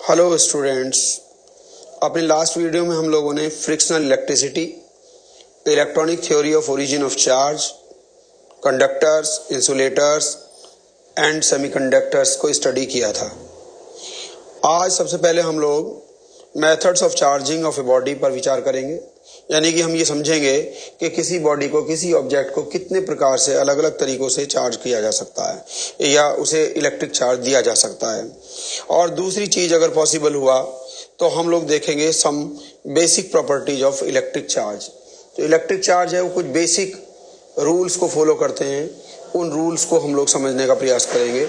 Hello students, अपने last video में हम लोगों ने frictional electricity, electronic theory of origin of charge, conductors, insulators and semiconductors को स्टडी किया था। आज सबसे पहले हम लोग methods of charging of a body पर विचार करेंगे, यानी कि हम ये समझेंगे कि किसी बॉडी को, किसी ऑब्जेक्ट को कितने प्रकार से अलग अलग तरीकों से चार्ज किया जा सकता है या उसे इलेक्ट्रिक चार्ज दिया जा सकता है। और दूसरी चीज, अगर पॉसिबल हुआ तो हम लोग देखेंगे some basic properties of electric charge. जो इलेक्ट्रिक चार्ज है वो कुछ बेसिक रूल्स को फॉलो करते हैं, उन रूल्स को हम लोग समझने का प्रयास करेंगे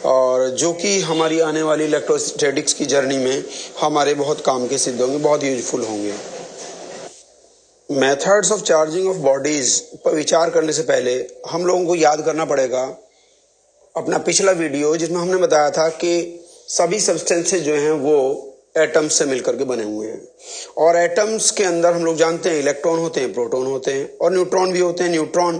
और जो कि हमारी आने वाली इलेक्ट्रोस्टैटिक्स की जर्नी में हमारे बहुत काम के सिद्ध होंगे, बहुत यूजफुल होंगे। Methods of charging of bodies पर विचार करने से पहले हम लोगों को याद करना पड़ेगा अपना पिछला वीडियो, जिसमें हमने बताया था कि सभी सब्सटेंसेस जो हैं वो एटम्स से मिलकर के बने हुए हैं और एटम्स के अंदर हम लोग जानते हैं इलेक्ट्रॉन होते हैं, प्रोटॉन होते हैं और न्यूट्रॉन भी होते हैं। न्यूट्रॉन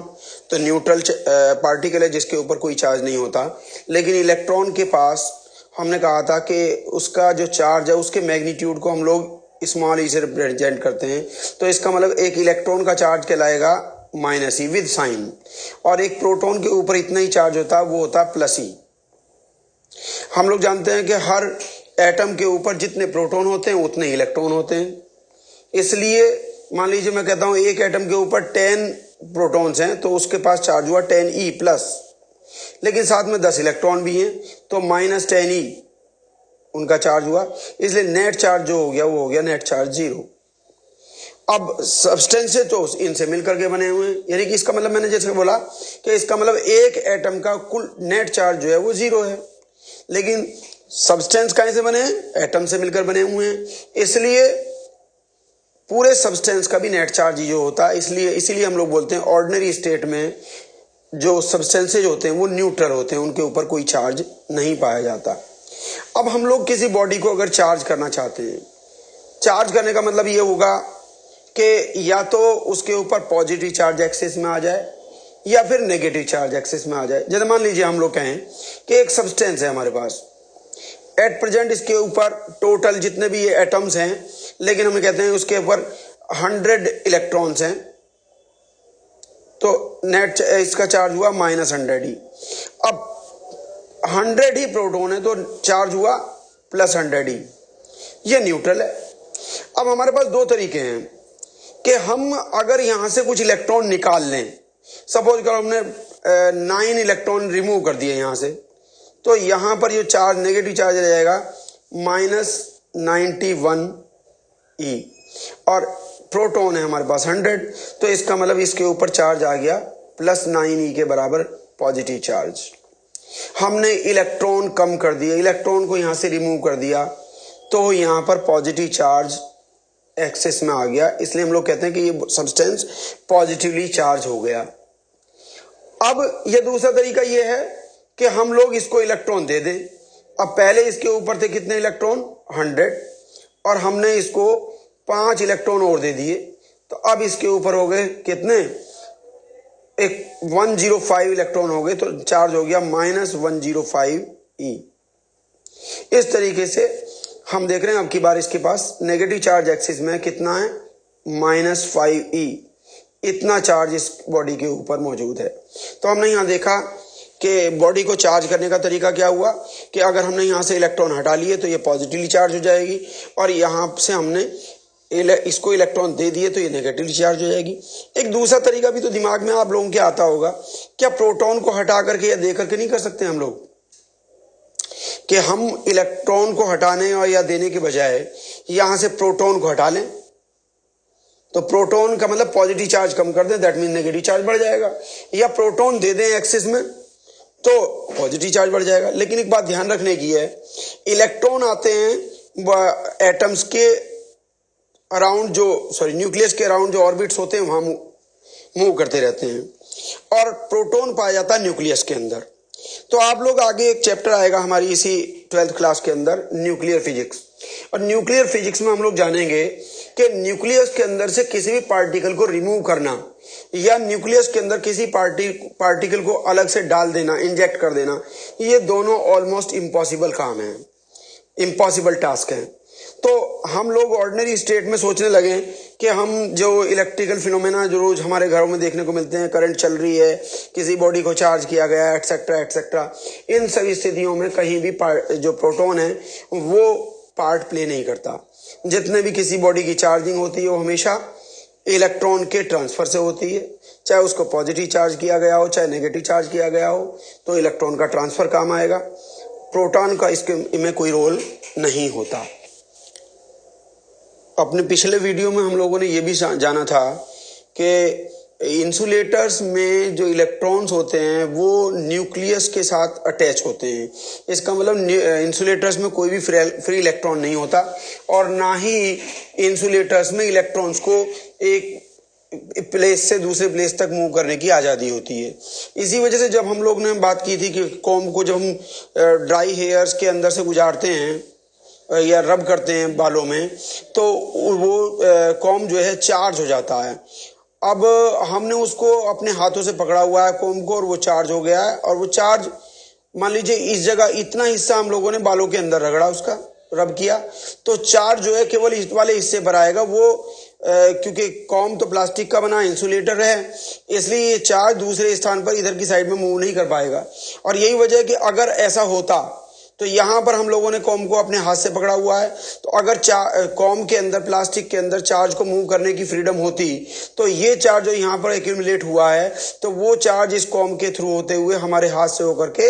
तो न्यूट्रल पार्टिकल है जिसके ऊपर कोई चार्ज नहीं होता, लेकिन इलेक्ट्रॉन के पास हमने कहा था कि उसका जो चार्ज है उसके मैग्नीट्यूड को हम लोग स्मॉल ई से रिप्रेजेंट करते हैं। तो इसका मतलब एक इलेक्ट्रॉन का चार्ज कहलाएगा माइनस ई विद साइन, और एक प्रोटॉन के ऊपर इतना ही चार्ज होता है, वो होता है प्लस ई। हम लोग जानते हैं कि हर एटम के ऊपर जितने प्रोटॉन होते हैं उतने इलेक्ट्रॉन होते हैं। इसलिए मान लीजिए मैं कहता हूं एक एटम के ऊपर 10 प्रोटॉन्स हैं तो उसके पास चार्ज हुआ 10e प्लस, लेकिन साथ में 10 इलेक्ट्रॉन भी हैं तो माइनस 10e उनका चार्ज हुआ। इसलिए नेट चार्ज जो हो गया वो हो गया नेट चार्ज 0। अब सब्सटेंस तो इनसे मिलकर के बने हुए हैं, यानी कि इसका मतलब मैंने जैसे बोला कि इसका मतलब एक एटम का कुल नेट चार्ज जो है वो 0 है, लेकिन सब्सटेंस कहां से बने हैं? एटम से मिलकर बने हुए हैं। इसलिए पूरे सब्सटेंस का भी नेट चार्ज जो होता है, इसीलिए हम लोग बोलते हैं ऑर्डिनरी स्टेट में जो सब्सटेंसेज होते हैं वो न्यूट्रल होते हैं, उनके ऊपर कोई चार्ज नहीं पाया जाता। अब हम लोग किसी बॉडी को अगर चार्ज करना चाहते हैं, चार्ज करने का मतलब ये होगा कि या तो उसके ऊपर पॉजिटिव चार्ज एक्सिस में आ जाए या फिर नेगेटिव चार्ज एक्सिस में आ जाए। जैसे मान लीजिए हम लोग कहें कि एक सब्सटेंस है हमारे पास, एट प्रेजेंट इसके ऊपर टोटल जितने भी ये एटम्स हैं, लेकिन हम कहते हैं उसके ऊपर 100 इलेक्ट्रॉन्स हैं, तो नेट इसका चार्ज हुआ -100 ही। अब 100 ही प्रोटॉन है तो चार्ज हुआ +100 ही, ये न्यूट्रल है। अब हमारे पास दो तरीके हैं कि हम अगर यहां से कुछ इलेक्ट्रॉन निकाल लें, सपोज करो हमने 9 इलेक्ट्रॉन रिमूव कर दिए यहां से, तो यहां पर ये चार्ज नेगेटिव चार्ज रह जाएगा -91e और प्रोटॉन है हमारे पास 100, तो इसका मतलब इसके ऊपर चार्ज आ गया +9e के बराबर पॉजिटिव चार्ज। हमने इलेक्ट्रॉन कम कर दिया, इलेक्ट्रॉन को यहां से रिमूव कर दिया, तो यहां पर पॉजिटिव चार्ज एक्सेस में आ गया, इसलिए हम लोग कहते हैं कि ये सब्सटेंस पॉजिटिवली चार्ज हो गया। अब ये दूसरा तरीका ये है कि हम लोग इसको इलेक्ट्रॉन दे दें। अब पहले इसके ऊपर थे कितने इलेक्ट्रॉन? 100, और हमने इसको 5 इलेक्ट्रॉन और दे दिए, तो अब इसके ऊपर हो गए कितने? एक 105 इलेक्ट्रॉन हो गए, तो चार्ज हो गया -105e। इस तरीके से हम देख रहे हैं अब की बार इसके पास नेगेटिव चार्ज एक्सिस में कितना है? -5e। इतना चार्ज इस बॉडी के ऊपर मौजूद है। तो हमने यहां देखा कि बॉडी को चार्ज करने का तरीका क्या हुआ कि अगर हमने यहां से इलेक्ट्रॉन हटा लिए तो ये पॉजिटिवली चार्ज हो जाएगी, और यहां से हमने इसको इलेक्ट्रॉन दे दिए तो ये नेगेटिवली चार्ज हो जाएगी। एक दूसरा तरीका भी तो दिमाग में आप लोगों के आता होगा, क्या प्रोटॉन को हटा करके या दे करके नहीं कर सकते हम लोग कि हम इलेक्ट्रॉन को हटाने और या देने के बजाय यहां से प्रोटॉन को हटा लें, तो प्रोटॉन का मतलब पॉजिटिव चार्ज कम कर दें, दैट मीन नेगेटिव चार्ज बढ़ जाएगा, या प्रोटॉन दे दें एक्सिस में तो पॉजिटिव चार्ज बढ़ जाएगा। लेकिन एक बात ध्यान रखने की है, इलेक्ट्रॉन आते हैं एटम्स के अराउंड, न्यूक्लियस के अराउंड जो ऑर्बिट्स होते हैं वहां मूव करते रहते हैं, और प्रोटॉन पाया जाता है न्यूक्लियस के अंदर। तो आप लोग आगे एक चैप्टर आएगा हमारी इसी 12th क्लास के अंदर, न्यूक्लियर फिजिक्स, और न्यूक्लियर फिजिक्स में हम लोग जानेंगे कि न्यूक्लियस के अंदर से किसी भी पार्टिकल को रिमूव करना या न्यूक्लियस के अंदर किसी पार्टिकल को अलग से डाल देना, इंजेक्ट कर देना, ये दोनों ऑलमोस्ट इम्पॉसिबल काम है। इम्पॉसिबल टास्क है। तो हम लोग ऑर्डिनरी स्टेट में सोचने लगे कि हम जो इलेक्ट्रिकल फिनोमेना जो रोज हमारे घरों में देखने को मिलते हैं, करंट चल रही है, किसी बॉडी को चार्ज किया गया है, एक्सेट्रा एक्सेट्रा, इन सभी स्थितियों में कहीं भी जो प्रोटॉन है वो पार्ट प्ले नहीं करता। जितने भी किसी बॉडी की चार्जिंग होती है वो हमेशा इलेक्ट्रॉन के ट्रांसफर से होती है, चाहे उसको पॉजिटिव चार्ज किया गया हो चाहे नेगेटिव चार्ज किया गया हो, तो इलेक्ट्रॉन का ट्रांसफर काम आएगा, प्रोटॉन का इसके में कोई रोल नहीं होता। अपने पिछले वीडियो में हम लोगों ने ये भी जाना था कि इंसुलेटर्स में जो इलेक्ट्रॉन्स होते हैं वो न्यूक्लियस के साथ अटैच होते हैं। इसका मतलब इंसुलेटर्स में कोई भी फ्री इलेक्ट्रॉन नहीं होता और ना ही इंसुलेटर्स में इलेक्ट्रॉन्स को एक प्लेस से दूसरे प्लेस तक मूव करने की आज़ादी होती है। इसी वजह से जब हम लोग ने बात की थी कि कॉम्ब को जब हम ड्राई हेयर्स के अंदर से गुजारते हैं या रब करते हैं बालों में, तो वो कॉम्ब जो है चार्ज हो जाता है। अब हमने उसको अपने हाथों से पकड़ा हुआ है कॉम्ब को और वो चार्ज हो गया है, और वो चार्ज मान लीजिए इस जगह इतना हिस्सा हम लोगों ने बालों के अंदर रगड़ा, उसका रब किया, तो चार्ज जो है केवल इस वाले हिस्से पर आएगा। वो क्योंकि कॉम्ब तो प्लास्टिक का बना इंसुलेटर है, इसलिए ये चार्ज दूसरे स्थान पर इधर की साइड में मूव नहीं कर पाएगा। और यही वजह है कि अगर ऐसा होता तो यहाँ पर हम लोगों ने कॉम्ब को अपने हाथ से पकड़ा हुआ है, तो अगर कॉम्ब के अंदर प्लास्टिक के अंदर चार्ज को मूव करने की फ्रीडम होती तो ये चार्ज जो यहाँ पर एक्यूमुलेट हुआ है तो वो चार्ज इस कॉम्ब के थ्रू होते हुए हमारे हाथ से होकर के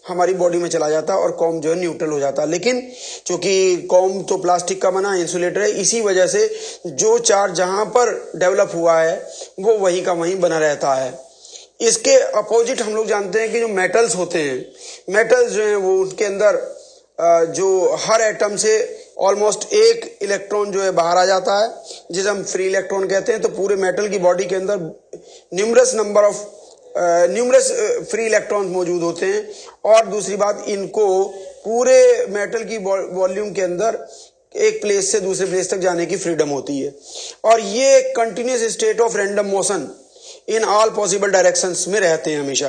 हमारी बॉडी में चला जाता और कॉम्ब जो है न्यूट्रल हो जाता। लेकिन चूंकि कॉम्ब तो प्लास्टिक का बना इंसुलेटर है, इसी वजह से जो चार्ज जहाँ पर डेवलप हुआ है वो वहीं का वहीं बना रहता है। इसके अपोजिट हम लोग जानते हैं कि जो मेटल्स होते हैं, मेटल्स जो हैं वो उनके अंदर जो हर एटम से ऑलमोस्ट एक इलेक्ट्रॉन जो है बाहर आ जाता है, जिसे हम फ्री इलेक्ट्रॉन कहते हैं। तो पूरे मेटल की बॉडी के अंदर न्यूमरस फ्री इलेक्ट्रॉन्स मौजूद होते हैं। और दूसरी बात, इनको पूरे मेटल की वॉल्यूम के अंदर एक प्लेस से दूसरे प्लेस तक जाने की फ्रीडम होती है। और ये continuous state of random motion in all possible directions में रहते हैं हमेशा।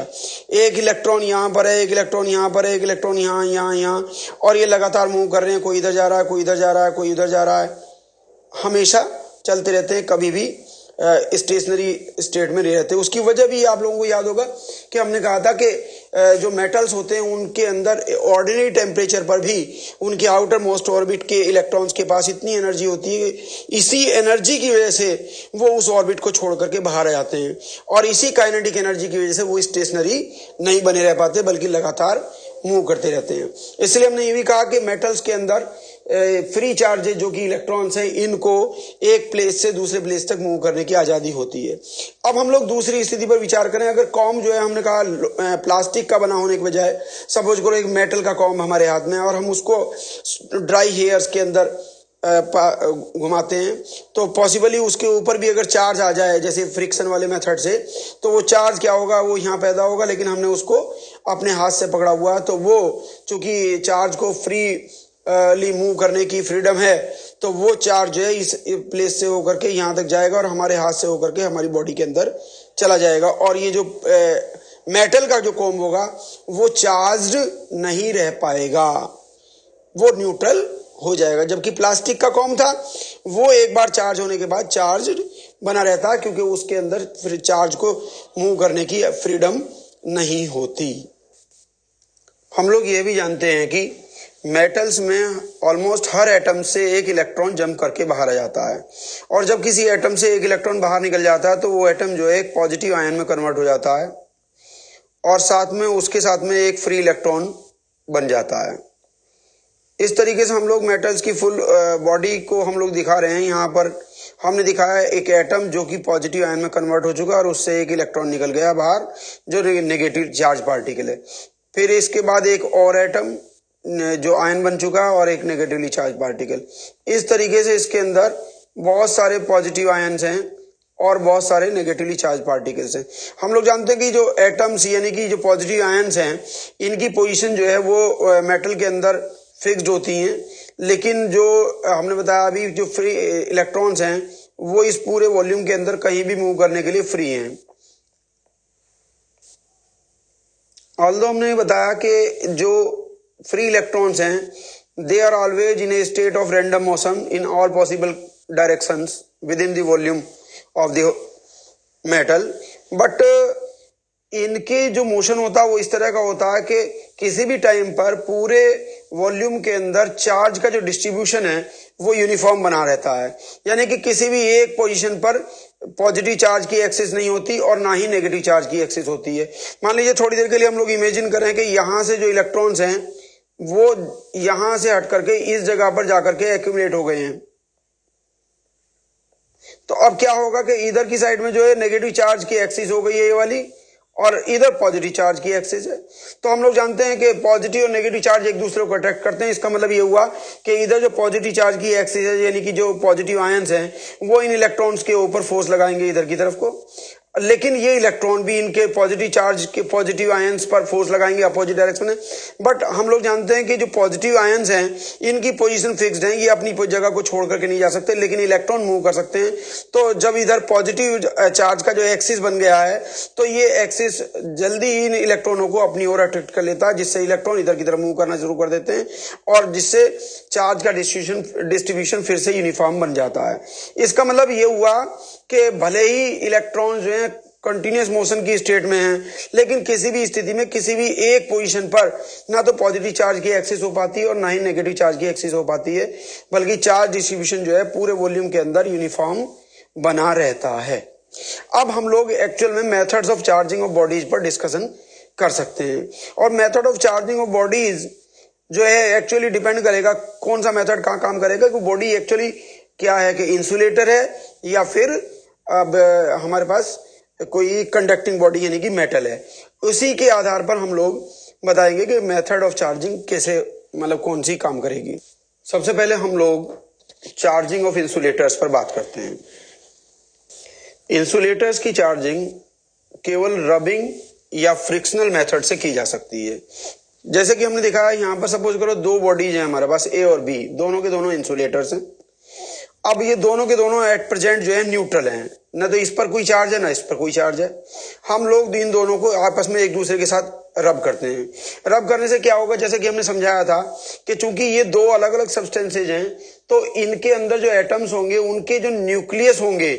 एक इलेक्ट्रॉन यहाँ पर है, एक इलेक्ट्रॉन यहाँ पर है, एक इलेक्ट्रॉन यहाँ यहाँ यहाँ, और ये लगातार मूव कर रहे हैं, कोई इधर जा रहा है, कोई इधर जा रहा है, कोई उधर जा रहा है, हमेशा चलते रहते हैं, कभी भी स्टेशनरी स्टेट में नहीं रहते। उसकी वजह भी आप लोगों को याद होगा कि हमने कहा था कि जो मेटल्स होते हैं उनके अंदर ऑर्डिनरी टेम्परेचर पर भी उनके आउटर मोस्ट ऑर्बिट के इलेक्ट्रॉन्स के पास इतनी एनर्जी होती है, इसी एनर्जी की वजह से वो उस ऑर्बिट को छोड़ करके बाहर आ जाते हैं, और इसी काइनेटिक एनर्जी की वजह से वो स्टेशनरी नहीं बने रह पाते बल्कि लगातार मूव करते रहते हैं। इसलिए हमने ये भी कहा कि मेटल्स के अंदर फ्री चार्जेज जो कि इलेक्ट्रॉन्स हैं, इनको एक प्लेस से दूसरे प्लेस तक मूव करने की आज़ादी होती है। अब हम लोग दूसरी स्थिति पर विचार करें। अगर कॉम्ब जो है हमने कहा प्लास्टिक का बना होने के बजाय सपोज करो एक मेटल का कॉम्ब हमारे हाथ में, और हम उसको ड्राई हेयर्स के अंदर घुमाते हैं, तो पॉसिबली उसके ऊपर भी अगर चार्ज आ जाए जैसे फ्रिक्शन वाले मेथड से, तो वो चार्ज क्या होगा, वो यहाँ पैदा होगा, लेकिन हमने उसको अपने हाथ से पकड़ा हुआ है, तो वो चूंकि चार्ज को फ्री मूव करने की फ्रीडम है, तो वो चार्ज जो है इस प्लेस से होकर के यहाँ तक जाएगा और हमारे हाथ से होकर के हमारी बॉडी के अंदर चला जाएगा। और ये जो मेटल का जो कॉम्ब होगा वो चार्ज्ड नहीं रह पाएगा, वो न्यूट्रल हो जाएगा। जबकि प्लास्टिक का कॉम्ब था वो एक बार चार्ज होने के बाद चार्ज बना रहता है, क्योंकि उसके अंदर फिर चार्ज को मूव करने की फ्रीडम नहीं होती। हम लोग ये भी जानते हैं कि मेटल्स में ऑलमोस्ट हर एटम से एक इलेक्ट्रॉन जंप करके बाहर आ जाता है, और जब किसी एटम से एक इलेक्ट्रॉन बाहर निकल जाता है तो वो एटम जो है एक पॉजिटिव आयन में कन्वर्ट हो जाता है, और साथ में उसके साथ में एक फ्री इलेक्ट्रॉन बन जाता है। इस तरीके से हम लोग मेटल्स की फुल बॉडी को हम लोग दिखा रहे हैं। यहाँ पर हमने दिखाया एक एटम जो कि पॉजिटिव आयन में कन्वर्ट हो चुका और उससे एक इलेक्ट्रॉन निकल गया बाहर जो नेगेटिव चार्ज पार्टिकल है। फिर इसके बाद एक और एटम जो आयन बन चुका और एक नेगेटिवली चार्ज पार्टिकल। इस तरीके से इसके अंदर बहुत सारे पॉजिटिव आयन्स हैं और बहुत सारे नेगेटिवली चार्ज पार्टिकल्स हैं। हम लोग जानते हैं कि जो एटम्स यानी कि जो पॉजिटिव आयन्स हैं इनकी पोजीशन जो है वो मेटल के अंदर फिक्स्ड होती हैं, लेकिन जो हमने बताया अभी जो फ्री इलेक्ट्रॉन्स हैं वो इस पूरे वॉल्यूम के अंदर कहीं भी मूव करने के लिए फ्री हैं। ऑल्दो हमने बताया कि जो फ्री इलेक्ट्रॉन्स हैं they are always in a state of random motion in all possible directions within the volume of the metal, but इनके जो मोशन होता है वो इस तरह का होता है कि किसी भी टाइम पर पूरे वॉल्यूम के अंदर चार्ज का जो डिस्ट्रीब्यूशन है वो यूनिफॉर्म बना रहता है, यानी कि किसी भी एक पोजीशन पर पॉजिटिव चार्ज की एक्सिस नहीं होती और ना ही नेगेटिव चार्ज की एक्सिस होती है। मान लीजिए थोड़ी देर के लिए हम लोग इमेजिन करें कि यहां से जो इलेक्ट्रॉन्स हैं वो यहां से हट करके इस जगह पर जाकर के एक्यूमुलेट हो गए हैं, तो अब क्या होगा कि इधर की साइड में जो है नेगेटिव चार्ज की एक्सिस हो गई है ये वाली, और इधर पॉजिटिव चार्ज की एक्सिस है। तो हम लोग जानते हैं कि पॉजिटिव और नेगेटिव चार्ज एक दूसरे को अट्रैक्ट करते हैं। इसका मतलब ये हुआ कि इधर जो पॉजिटिव चार्ज की एक्सिस है, यानी कि जो पॉजिटिव आयंस हैं वो इन इलेक्ट्रॉन्स के ऊपर फोर्स लगाएंगे इधर की तरफ को, लेकिन ये इलेक्ट्रॉन भी इनके पॉजिटिव चार्ज के पॉजिटिव आयंस पर फोर्स लगाएंगे अपोजिट डायरेक्शन में। बट हम लोग जानते हैं कि जो पॉजिटिव आयंस हैं इनकी पोजीशन फिक्स्ड है, ये अपनी जगह को छोड़ करके नहीं जा सकते, लेकिन इलेक्ट्रॉन मूव कर सकते हैं। तो जब इधर पॉजिटिव चार्ज का जो एक्सिस बन गया है तो ये एक्सिस जल्दी ही इन इलेक्ट्रॉनों को अपनी ओर अट्रैक्ट कर लेता है, जिससे इलेक्ट्रॉन इधर की तरफ मूव करना शुरू कर देते हैं और जिससे चार्ज का डिस्ट्रीब्यूशन फिर से यूनिफॉर्म बन जाता है। इसका मतलब ये हुआ कि भले ही इलेक्ट्रॉन जो है कंटिन्यूस मोशन की स्टेट में है, लेकिन किसी भी स्थिति में किसी भी एक पोजीशन पर ना तो पॉजिटिव चार्ज की एक्सिस हो पाती है और ना ही नेगेटिव चार्ज की एक्सिस हो पाती है, बल्कि चार्ज डिस्ट्रीब्यूशन जो है पूरे वॉल्यूम के अंदर यूनिफॉर्म बना रहता है। अब हम लोग एक्चुअल में methods of charging of bodies पर डिस्कशन कर सकते हैं, और method of charging of bodies जो है एक्चुअली डिपेंड करेगा कौन सा मेथड कहाँ काम करेगा, कि बॉडी एक्चुअली क्या है कि इंसुलेटर है या फिर अब हमारे पास कोई कंडक्टिंग बॉडी यानी कि मेटल है। उसी के आधार पर हम लोग बताएंगे कि मेथड ऑफ चार्जिंग कैसे मतलब कौन सी काम करेगी। सबसे पहले हम लोग चार्जिंग ऑफ इंसुलेटर्स पर बात करते हैं। इंसुलेटर्स की चार्जिंग केवल रबिंग या फ्रिक्शनल मेथड से की जा सकती है। जैसे कि हमने देखा है यहाँ पर सपोज करो दो बॉडीज हैं हमारे पास ए और बी, दोनों के दोनों इंसुलेटर्स हैं। अब ये दोनों के दोनों एट प्रेजेंट जो है न्यूट्रल हैं, ना तो इस पर कोई चार्ज है ना इस पर कोई चार्ज है। हम लोग इन दोनों को आपस में एक दूसरे के साथ रब करते हैं। रब करने से क्या होगा, जैसे कि हमने समझाया था कि चूंकि ये दो अलग अलग सब्सटेंसेज हैं तो इनके अंदर जो एटम्स होंगे उनके जो न्यूक्लियस होंगे,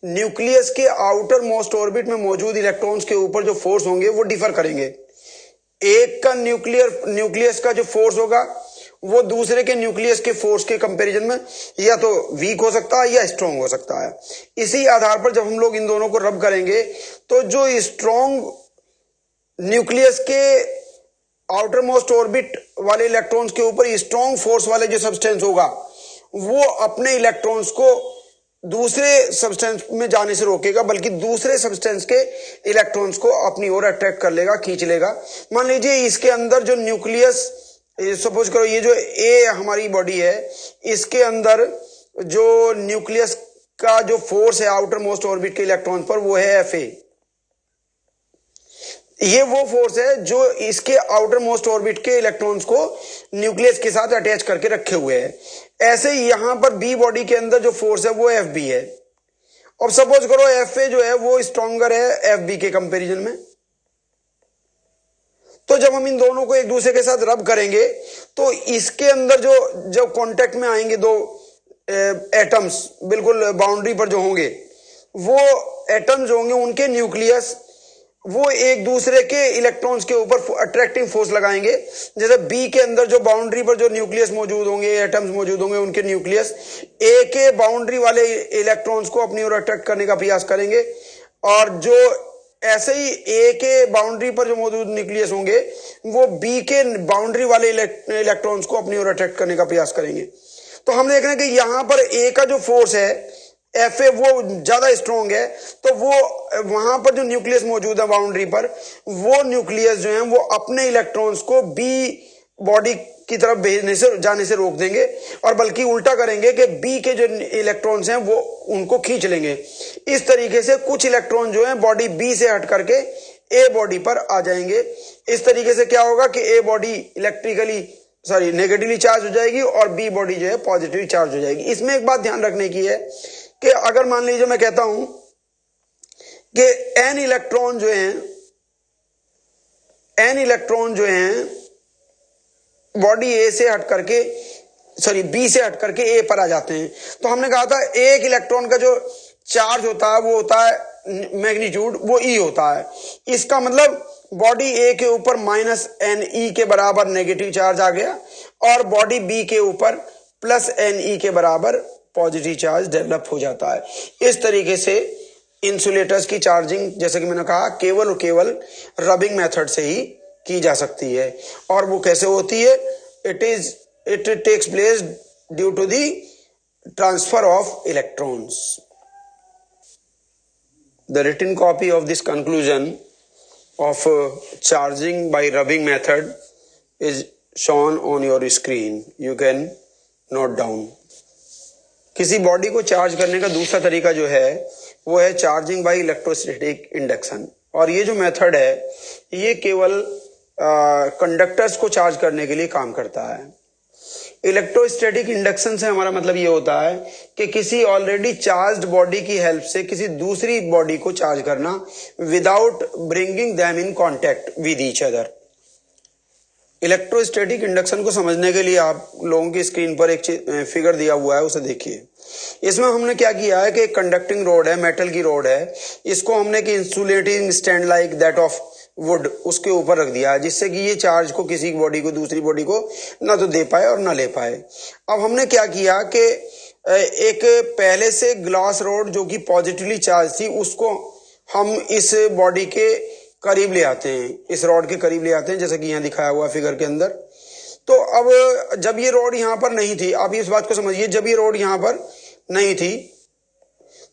न्यूक्लियस के आउटर मोस्ट ऑर्बिट में मौजूद इलेक्ट्रॉन्स के ऊपर जो फोर्स होंगे वो डिफर करेंगे। एक का न्यूक्लियस का जो फोर्स होगा वो दूसरे के न्यूक्लियस के फोर्स के कंपैरिजन में या तो वीक हो सकता है या स्ट्रांग हो सकता है। इसी आधार पर जब हम लोग इन दोनों को रब करेंगे तो जो स्ट्रांग न्यूक्लियस के आउटर मोस्ट ऑर्बिट वाले इलेक्ट्रॉन्स के ऊपर स्ट्रांग फोर्स वाले जो सब्सटेंस होगा वो अपने इलेक्ट्रॉन्स को दूसरे सब्सटेंस में जाने से रोकेगा, बल्कि दूसरे सब्सटेंस के इलेक्ट्रॉन्स को अपनी ओर अट्रैक्ट कर लेगा, खींच लेगा। मान लीजिए इसके अंदर जो न्यूक्लियस, सपोज करो ये जो ए हमारी बॉडी है इसके अंदर जो न्यूक्लियस का जो फोर्स है आउटर मोस्ट ऑर्बिट के इलेक्ट्रॉन पर वो है Fa। ये वो फोर्स है जो इसके आउटर मोस्ट ऑर्बिट के इलेक्ट्रॉन्स को न्यूक्लियस के साथ अटैच करके रखे हुए है। ऐसे ही यहां पर बी बॉडी के अंदर जो फोर्स है वो Fb है। अब सपोज करो Fa जो है वो स्ट्रॉन्गर है Fb के कंपैरिजन में, तो जब हम इन दोनों को एक दूसरे के साथ रब करेंगे तो इसके अंदर जो कांटेक्ट में आएंगे दो एटम्स बिल्कुल बाउंड्री पर जो होंगे, वो एटम्स जो होंगे उनके न्यूक्लियस वो एक दूसरे के इलेक्ट्रॉन्स के ऊपर अट्रैक्टिंग फोर्स लगाएंगे। जैसे बी के अंदर जो बाउंड्री पर जो न्यूक्लियस मौजूद होंगे, एटम्स मौजूद होंगे, उनके न्यूक्लियस ए के बाउंड्री वाले इलेक्ट्रॉन्स को अपनी ओर अट्रैक्ट करने का प्रयास करेंगे, और जो ऐसे ही ए के बाउंड्री पर जो मौजूद न्यूक्लियस होंगे वो बी के बाउंड्री वाले इलेक्ट्रॉन्स को अपनी ओर अट्रैक्ट करने का प्रयास करेंगे। तो हम देख रहे हैं कि यहां पर ए का जो फोर्स है Fa वो ज्यादा स्ट्रॉन्ग है, तो वो वहां पर जो न्यूक्लियस मौजूद है बाउंड्री पर, वो न्यूक्लियस जो है वो अपने इलेक्ट्रॉन्स को बी बॉडी की तरफ भेजने से जाने से रोक देंगे, और बल्कि उल्टा करेंगे कि बी के जो इलेक्ट्रॉन्स हैं वो उनको खींच लेंगे। इस तरीके से कुछ इलेक्ट्रॉन जो है बॉडी बी से हट करके ए बॉडी पर आ जाएंगे। इस तरीके से क्या होगा कि ए बॉडी नेगेटिवली चार्ज हो जाएगी और बी बॉडी जो है पॉजिटिवली चार्ज हो जाएगी। इसमें एक बात ध्यान रखने की है कि अगर मान लीजिए मैं कहता हूं कि एन इलेक्ट्रॉन जो हैं बॉडी ए से हट करके बी से हट करके ए पर आ जाते हैं। तो हमने कहा था एक इलेक्ट्रॉन का जो चार्ज होता है वो होता है मैग्नीट्यूड, वो ई होता है। इसका मतलब बॉडी ए के ऊपर माइनस एन ई के बराबर नेगेटिव चार्ज आ गया और बॉडी बी के ऊपर प्लस एन ई के बराबर पॉजिटिव चार्ज डेवलप हो जाता है। इस तरीके से इंसुलेटर्स की चार्जिंग, जैसे कि मैंने कहा, केवल और केवल रबिंग मेथड से ही की जा सकती है। और वो कैसे होती है? it takes place due to the transfer of electrons. The written copy of this conclusion of charging by rubbing method is shown on your screen. You can note down. किसी बॉडी को चार्ज करने का दूसरा तरीका जो है वो है चार्जिंग बाय इलेक्ट्रोस्टैटिक इंडक्शन। और ये जो मेथड है ये केवल कंडक्टर्स को चार्ज करने के लिए काम करता है। इलेक्ट्रोस्टैटिक इंडक्शन से हमारा मतलब ये होता है कि किसी ऑलरेडी चार्ज्ड बॉडी की हेल्प से किसी दूसरी बॉडी को चार्ज करना without bringing them in contact with each other. Electrostatic induction को समझने के लिए आप लोगों की स्क्रीन पर एक फिगर दिया हुआ है, उसे देखिए। इसमें हमने क्या किया है कि एक कंडक्टिंग रोड है, मेटल की रोड है, इसको हमने कि insulating stand like that of would उसके ऊपर रख दिया है, जिससे कि ये चार्ज को किसी बॉडी को दूसरी बॉडी को ना तो दे पाए और ना ले पाए। अब हमने क्या किया कि एक पहले से ग्लास रोड जो कि पॉजिटिवली चार्ज थी उसको हम इस बॉडी के करीब ले आते हैं, इस रॉड के करीब ले आते हैं, जैसे कि यहाँ दिखाया हुआ फिगर के अंदर। तो अब जब ये रोड यहाँ पर नहीं थी, आप इस बात को समझिए, जब ये रोड यहाँ पर नहीं थी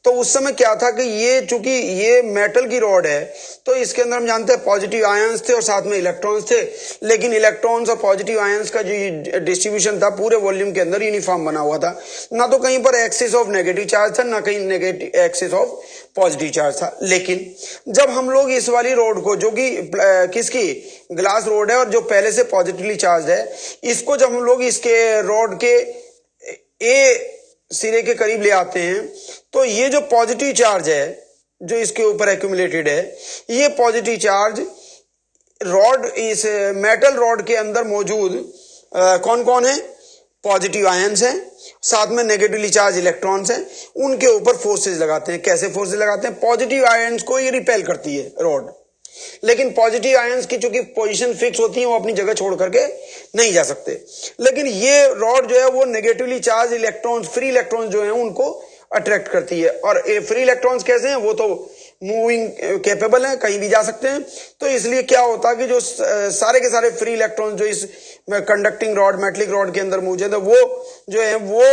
तो उस समय क्या था कि ये चूंकि ये मेटल की रॉड है तो इसके अंदर हम जानते हैं पॉजिटिव आयंस थे और साथ में इलेक्ट्रॉन्स थे, लेकिन इलेक्ट्रॉन्स और पॉजिटिव आयंस का जो डिस्ट्रीब्यूशन था पूरे वॉल्यूम के अंदर यूनिफॉर्म बना हुआ था। ना तो कहीं पर एक्सेस ऑफ नेगेटिव चार्ज था, ना कहीं negative excess of positive charge था। लेकिन जब हम लोग इस वाली रोड को, जो कि किसकी ग्लास रोड है और जो पहले से पॉजिटिवली चार्ज है, इसको जब हम लोग इसके रोड के ए सिरे के करीब ले आते हैं तो ये जो पॉजिटिव चार्ज है जो इसके ऊपर एक्यूमुलेटेड है, ये पॉजिटिव चार्ज रॉड, इस मेटल रॉड के अंदर मौजूद कौन कौन है? पॉजिटिव आयंस हैं, साथ में नेगेटिवली चार्ज इलेक्ट्रॉन्स हैं, उनके ऊपर फोर्सेज लगाते हैं। कैसे फोर्सेज लगाते हैं? पॉजिटिव आयंस को ये रिपेल करती है रॉड, लेकिन पॉजिटिव आयंस की चूंकि पोजीशन फिक्स होती है वो अपनी जगह छोड़ करके नहीं जा सकते। लेकिन ये रॉड जो है वो negatively charge electrons, free electrons जो हैं उनको अट्रैक्ट करती है। और फ्री इलेक्ट्रॉन्स कैसे हैं? वो तो मूविंग कैपेबल हैं, कहीं भी जा सकते हैं। तो इसलिए क्या होता है कि जो सारे के सारे फ्री इलेक्ट्रॉन्स जो इस कंडक्टिंग रॉड, मेटलिक रॉड के अंदर मौजूद है, वो जो है वो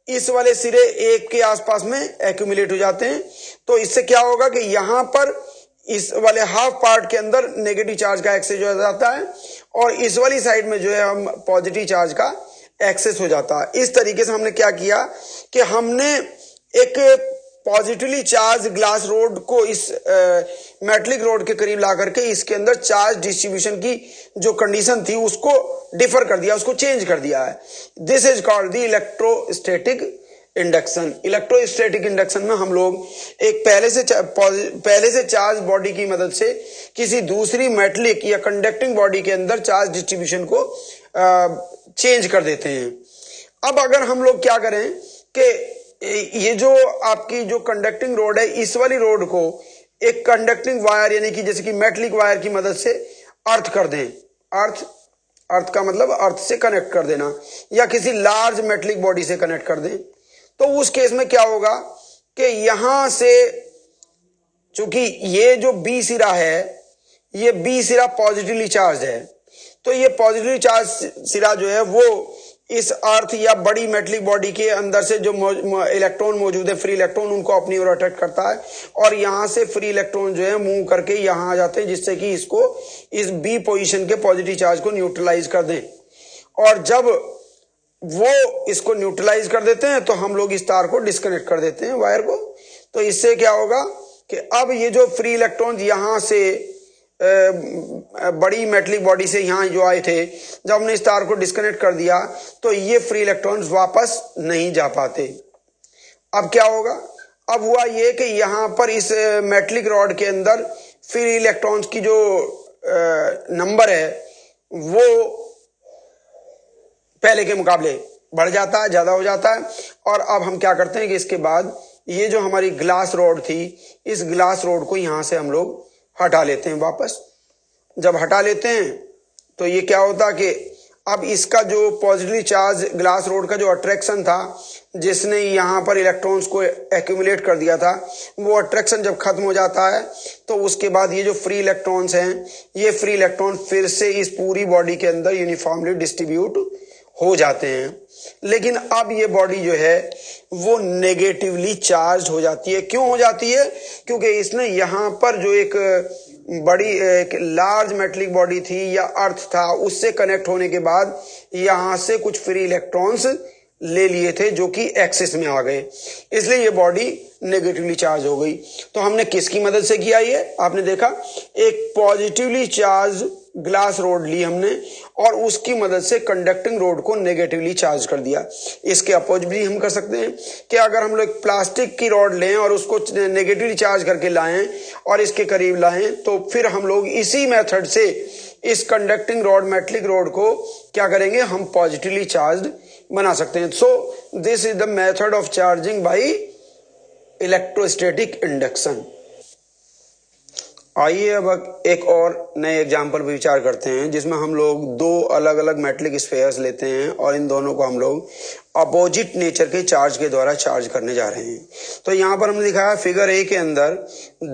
इस वाले सिरे एक के आसपास में एक्यूमुलेट हो जाते हैं। तो इससे क्या होगा कि यहां पर इस वाले हाफ पार्ट के अंदर नेगेटिव चार्ज का एक्सेस हो जाता है और इस वाली साइड में जो है हम पॉजिटिव चार्ज का एक्सेस हो जाता है। इस तरीके से हमने क्या किया कि हमने एक पॉजिटिवली चार्ज ग्लास रोड को इस मेटलिक रोड के करीब ला करके इसके अंदर चार्ज डिस्ट्रीब्यूशन की जो कंडीशन थी उसको डिफर कर दिया, उसको चेंज कर दिया है। This is called the electrostatic induction. Electrostatic induction में हम लोग एक पहले से चार्ज बॉडी की मदद से किसी दूसरी मेटलिक या कंडक्टिंग बॉडी के अंदर चार्ज डिस्ट्रीब्यूशन को चेंज कर देते हैं। अब अगर हम लोग क्या करें कि ये जो आपकी जो कंडक्टिंग रोड है, इस वाली रोड को एक कंडक्टिंग वायर यानी कि जैसे कि मेटलिक वायर की मदद से अर्थ कर दें। अर्थ का मतलब अर्थ से कनेक्ट कर देना, या किसी लार्ज मेटलिक बॉडी से कनेक्ट कर दें। तो उस केस में क्या होगा कि यहां से चूंकि ये जो बी सिरा है, ये बी सिरा पॉजिटिवली चार्ज है, तो ये पॉजिटिवली चार्ज सिरा जो है वो इस अर्थ या बड़ी मेटलिक बॉडी के अंदर से जो इलेक्ट्रॉन मौजूद है, फ्री इलेक्ट्रॉन, उनको अपनी ओर अट्रैक्ट करता है और यहां से फ्री इलेक्ट्रॉन जो है मूव करके यहां आ जाते हैं, जिससे कि इसको इस बी पोजीशन के पॉजिटिव चार्ज को न्यूट्रलाइज कर दें। और जब वो इसको न्यूट्रलाइज कर देते हैं तो हम लोग इस तार को डिस्कनेक्ट कर देते हैं, वायर को। तो इससे क्या होगा कि अब ये जो फ्री इलेक्ट्रॉन यहां से बड़ी मेटलिक बॉडी से यहां जो आए थे, जब हमने इस तार को डिस्कनेक्ट कर दिया तो ये फ्री इलेक्ट्रॉन्स वापस नहीं जा पाते। अब क्या होगा? अब हुआ ये कि यहां पर इस मेटलिक रॉड के अंदर फ्री इलेक्ट्रॉन्स की जो नंबर है वो पहले के मुकाबले बढ़ जाता है, ज्यादा हो जाता है। और अब हम क्या करते हैं कि इसके बाद ये जो हमारी ग्लास रोड थी, इस ग्लास रोड को यहां से हम लोग हटा लेते हैं वापस। जब हटा लेते हैं तो ये क्या होता कि अब इसका जो पॉजिटिवली चार्ज ग्लास रोड का जो अट्रैक्शन था, जिसने यहाँ पर इलेक्ट्रॉन्स को एक्यूमुलेट कर दिया था, वो अट्रैक्शन जब खत्म हो जाता है तो उसके बाद ये जो फ्री इलेक्ट्रॉन्स हैं, ये फ्री इलेक्ट्रॉन फिर से इस पूरी बॉडी के अंदर यूनिफॉर्मली डिस्ट्रीब्यूट हो जाते हैं। लेकिन अब ये बॉडी जो है वो नेगेटिवली चार्ज हो जाती है। क्यों हो जाती है? क्योंकि इसने यहाँ पर जो एक बड़ी एक लार्ज मेटलिक बॉडी थी या अर्थ था, उससे कनेक्ट होने के बाद यहां से कुछ फ्री इलेक्ट्रॉन्स ले लिए थे जो कि एक्सिस में आ गए, इसलिए ये बॉडी नेगेटिवली चार्ज हो गई। तो हमने किसकी मदद से किया ये? आपने देखा, एक पॉजिटिवली चार्ज ग्लास रोड ली हमने और उसकी मदद से कंडक्टिंग रोड को नेगेटिवली चार्ज कर दिया। इसके अपोजिट भी हम कर सकते हैं कि अगर हम लोग प्लास्टिक की रॉड लें और उसको नेगेटिवली चार्ज करके लाएं और इसके करीब लाएं, तो फिर हम लोग इसी मेथड से इस कंडक्टिंग रॉड मेटलिक रोड को क्या करेंगे, हम पॉजिटिवली चार्ज बना सकते हैं। So this is the method of charging by electrostatic induction. आइए अब एक और नए एग्जाम्पल पर विचार करते हैं, जिसमें हम लोग दो अलग अलग मेटलिक स्फेयर्स लेते हैं और इन दोनों को हम लोग अपोजिट नेचर के चार्ज के द्वारा चार्ज करने जा रहे हैं। तो यहाँ पर हमने दिखाया फिगर ए के अंदर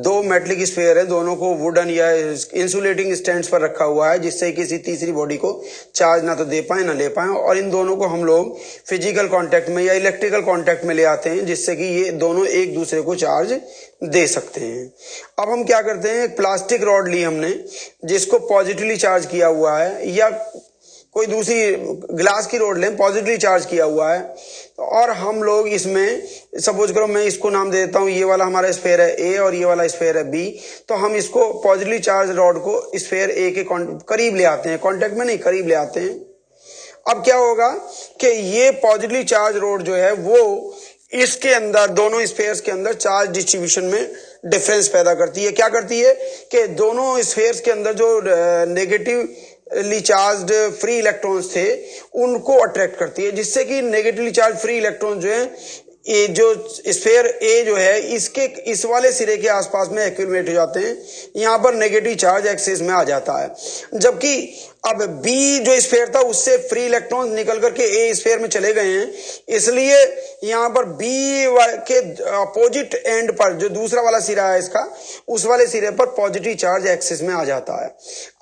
दो मेटलिक स्फेयर है, दोनों को वुडन या इंसुलेटिंग स्टैंड्स पर रखा हुआ है, जिससे किसी तीसरी बॉडी को चार्ज ना तो दे पाए ना ले पाए। और इन दोनों को हम लोग फिजिकल कांटेक्ट में या इलेक्ट्रिकल कांटेक्ट में ले आते हैं, जिससे कि ये दोनों एक दूसरे को चार्ज दे सकते हैं। अब हम क्या करते हैं, एक प्लास्टिक रॉड ली हमने जिसको पॉजिटिवली चार्ज किया हुआ है, या कोई दूसरी ग्लास की रोड लें, पॉजिटिवली चार्ज किया हुआ है, और हम लोग इसमें सपोज करो मैं इसको नाम दे देता हूं, ये वाला हमारा स्फेयर है ए और ये वाला स्फेयर है बी। तो हम इसको पॉजिटिवली चार्ज रॉड को स्फेयर ए के करीब ले आते हैं, कांटेक्ट में नहीं, करीब ले आते हैं। अब क्या होगा कि ये पॉजिटिवली चार्ज रोड जो है वो इसके अंदर, दोनों स्फेयर्स के अंदर चार्ज डिस्ट्रीब्यूशन में डिफरेंस पैदा करती है। क्या करती है कि दोनों स्फेयर्स के अंदर जो नेगेटिवली चार्ज्ड फ्री इलेक्ट्रॉन्स थे उनको अट्रैक्ट करती है, जिससे कि नेगेटिवली चार्ज फ्री इलेक्ट्रॉन जो है, ये जो स्फेयर ए जो है इसके इस वाले सिरे के आसपास में एक्यूमुलेट हो जाते हैं, यहाँ पर नेगेटिव चार्ज एक्सिस में आ जाता है। जबकि अब बी जो स्फेयर था उससे फ्री इलेक्ट्रॉन निकल करके ए स्फेयर में चले गए हैं, इसलिए यहाँ पर बी के अपोजिट एंड पर जो दूसरा वाला सिरा है इसका, उस वाले सिरे पर पॉजिटिव चार्ज एक्सिस में आ जाता है।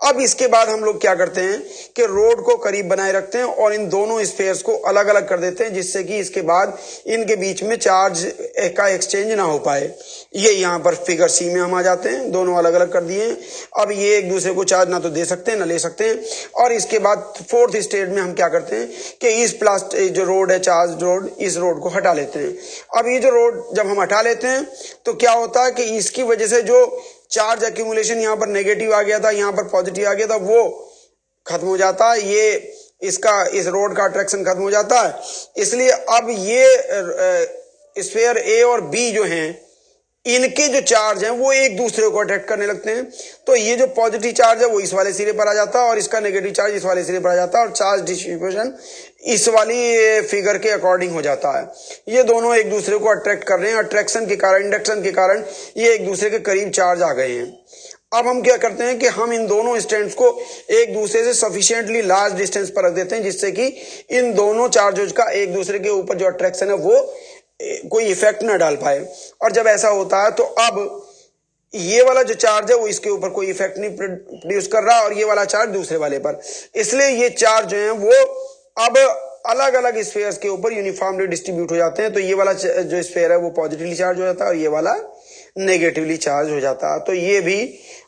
अब इसके बाद हम लोग क्या करते हैं कि रोड को करीब बनाए रखते हैं और इन दोनों स्फेयर्स को अलग अलग कर देते हैं, जिससे कि इसके बाद इनके बीच में चार्ज का एक्सचेंज ना हो पाए। ये यहाँ पर फिगर सी में हम आ जाते हैं, दोनों अलग अलग कर दिए हैं। अब ये एक दूसरे को चार्ज ना तो दे सकते हैं ना ले सकते हैं। और इसके बाद फोर्थ स्टेज में हम क्या करते हैं कि इस प्लास्टिक जो रोड है, चार्ज रोड, इस रोड को हटा लेते हैं। अब ये जो रोड जब हम हटा लेते हैं तो क्या होता है कि इसकी वजह से जो चार्ज एक्यूमुलेशन यहाँ पर नेगेटिव आ गया था, यहाँ पर पॉजिटिव आ गया था, वो खत्म हो जाता है। ये इसका इस रोड का अट्रैक्शन खत्म हो जाता है। इसलिए अब ये स्फेयर ए और बी जो हैं, इनके जो चार्ज हैं वो एक दूसरे को अट्रैक्ट करने लगते हैं। तो ये जो पॉजिटिव चार्ज है वो इस वाले सिरे पर आ जाता है और इसका नेगेटिव चार्ज इस वाले सिरे पर आ जाता है, और चार्ज डिस्ट्रीब्यूशन इस वाली फिगर के अकॉर्डिंग हो जाता है। ये दोनों एक दूसरे को अट्रैक्ट कर रहे हैं, अट्रैक्शन के कारण, इंडक्शन के कारण ये एक दूसरे के करीब चार्ज आ गए हैं। अब हम क्या करते हैं कि हम इन दोनों स्टैंड्स को एक दूसरे से सफिशिएंटली लार्ज डिस्टेंस पर रख देते हैं, जिससे कि इन दोनों चार्जेस का एक दूसरे के ऊपर जो अट्रैक्शन है वो कोई इफेक्ट ना डाल पाए। और जब ऐसा होता है तो अब ये वाला जो चार्ज है वो इसके ऊपर कोई इफेक्ट नहीं प्रोड्यूस कर रहा और ये वाला चार्ज दूसरे वाले पर, इसलिए ये चार्ज जो है वो अब अलग अलग स्फेयर्स के ऊपर यूनिफॉर्मली डिस्ट्रीब्यूट हो जाते हैं। तो ये वाला जो स्फेयर है वो पॉजिटिवली चार्ज हो जाता है और ये वाला नेगेटिवली चार्ज हो जाता है। तो ये भी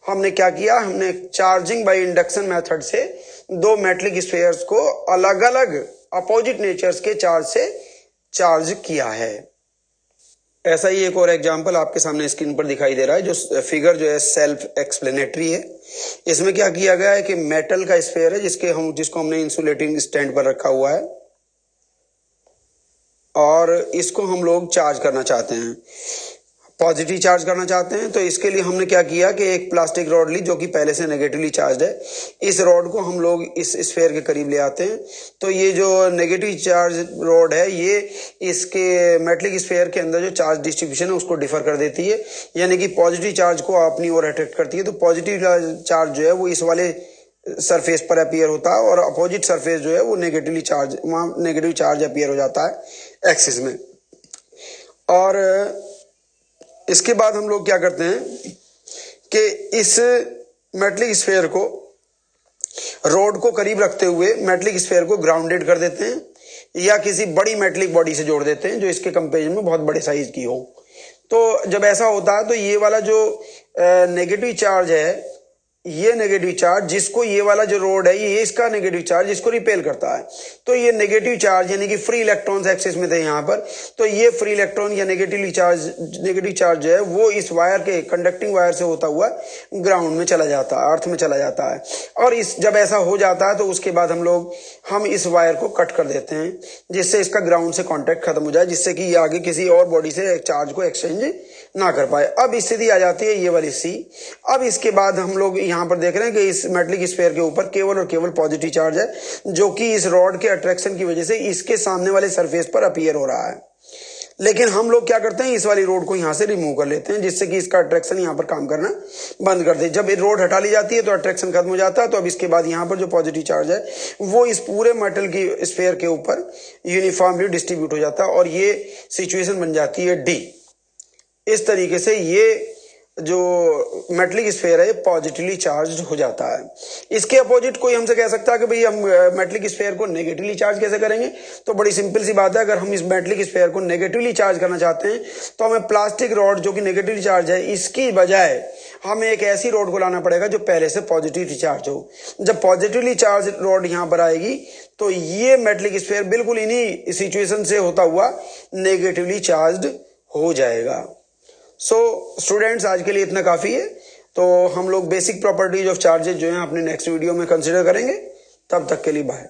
हमने क्या किया, हमने चार्जिंग बाय इंडक्शन मेथड से दो मेटलिक स्फेयर्स को अलग अलग अपोजिट नेचर्स के चार्ज से चार्ज किया है। ऐसा ही एक और एग्जांपल आपके सामने स्क्रीन पर दिखाई दे रहा है, जो फिगर जो है सेल्फ एक्सप्लेनेटरी है। इसमें क्या किया गया है कि मेटल का स्फेयर है जिसको हमने इंसुलेटिंग स्टैंड पर रखा हुआ है और इसको हम लोग चार्ज करना चाहते हैं। पॉजिटिव चार्ज करना चाहते हैं। तो इसके लिए हमने क्या किया कि एक प्लास्टिक रॉड ली जो कि पहले से नेगेटिवली चार्ज है। इस रॉड को हम लोग इस स्फीयर के करीब ले आते हैं। तो ये जो नेगेटिव चार्ज रॉड है ये इसके मेटलिक स्फीयर के अंदर जो चार्ज डिस्ट्रीब्यूशन है उसको डिफर कर देती है, यानी कि पॉजिटिव चार्ज को अपनी ओर अट्रैक्ट करती है। तो पॉजिटिव चार्ज जो है वो इस वाले सरफेस पर अपीयर होता है और अपोजिट सरफेस जो है वो नेगेटिवली चार्ज, वहाँ नेगेटिव चार्ज अपीयर हो जाता है एक्सिस में। और इसके बाद हम लोग क्या करते हैं कि इस मेटलिक स्फीयर को रोड को करीब रखते हुए मेटलिक स्फीयर को ग्राउंडेड कर देते हैं या किसी बड़ी मेटलिक बॉडी से जोड़ देते हैं जो इसके कंपेरिजन में बहुत बड़े साइज की हो। तो जब ऐसा होता है तो ये वाला जो नेगेटिव चार्ज है, ये नेगेटिव चार्ज जिसको ये वाला जो रोड है ये इसका नेगेटिव चार्ज इसको रिपेल करता है। तो ये नेगेटिव चार्ज यानी कि फ्री इलेक्ट्रॉन्स एक्सिस में थे यहाँ पर, तो ये फ्री इलेक्ट्रॉन या नेगेटिव चार्ज जो है वो इस वायर के कंडक्टिंग वायर से होता हुआ ग्राउंड में चला जाता है, अर्थ में चला जाता है। और इस जब ऐसा हो जाता है तो उसके बाद हम इस वायर को कट कर देते हैं जिससे इसका ग्राउंड से कॉन्टेक्ट खत्म हो जाए, जिससे कि ये आगे किसी और बॉडी से चार्ज को एक्सचेंज ना कर पाए। अब स्थिति आ जाती है ये वाली सी। अब इसके बाद हम लोग यहाँ पर देख रहे हैं कि इस मेटलिक स्फीयर के ऊपर केवल और केवल पॉजिटिव चार्ज है जो कि इस रॉड के अट्रैक्शन की वजह से इसके सामने वाले सरफेस पर अपीयर हो रहा है। लेकिन हम लोग क्या करते हैं, इस वाली रोड को यहाँ से रिमूव कर लेते हैं जिससे कि इसका अट्रैक्शन यहाँ पर काम करना बंद कर दे। जब ये रोड हटा ली जाती है तो अट्रैक्शन खत्म हो जाता है। तो अब इसके बाद यहाँ पर जो पॉजिटिव चार्ज है वो इस पूरे मेटल की स्फीयर के ऊपर यूनिफॉर्मली डिस्ट्रीब्यूट हो जाता है और ये सिचुएशन बन जाती है डी। इस तरीके से ये जो मेटलिक स्फीयर है पॉजिटिवली चार्ज हो जाता है। इसके अपोजिट कोई हमसे कह सकता है कि भाई हम मेटलिक स्फीयर को नेगेटिवली चार्ज कैसे करेंगे। तो बड़ी सिंपल सी बात है, अगर हम इस मेटलिक स्फीयर को नेगेटिवली चार्ज करना चाहते हैं तो हमें प्लास्टिक रॉड जो कि नेगेटिवली चार्ज है इसकी बजाय हमें एक ऐसी रॉड को लाना पड़ेगा जो पहले से पॉजिटिवली चार्ज हो। जब पॉजिटिवली चार्ज रॉड यहाँ पर आएगी तो ये मेटलिक स्फीयर बिल्कुल इन्हीं सिचुएशन से होता हुआ नेगेटिवली चार्ज हो जाएगा। सो स्टूडेंट्स आज के लिए इतना काफ़ी है। तो हम लोग बेसिक प्रॉपर्टीज ऑफ चार्जेस जो हैं अपने नेक्स्ट वीडियो में कंसिडर करेंगे। तब तक के लिए बाय।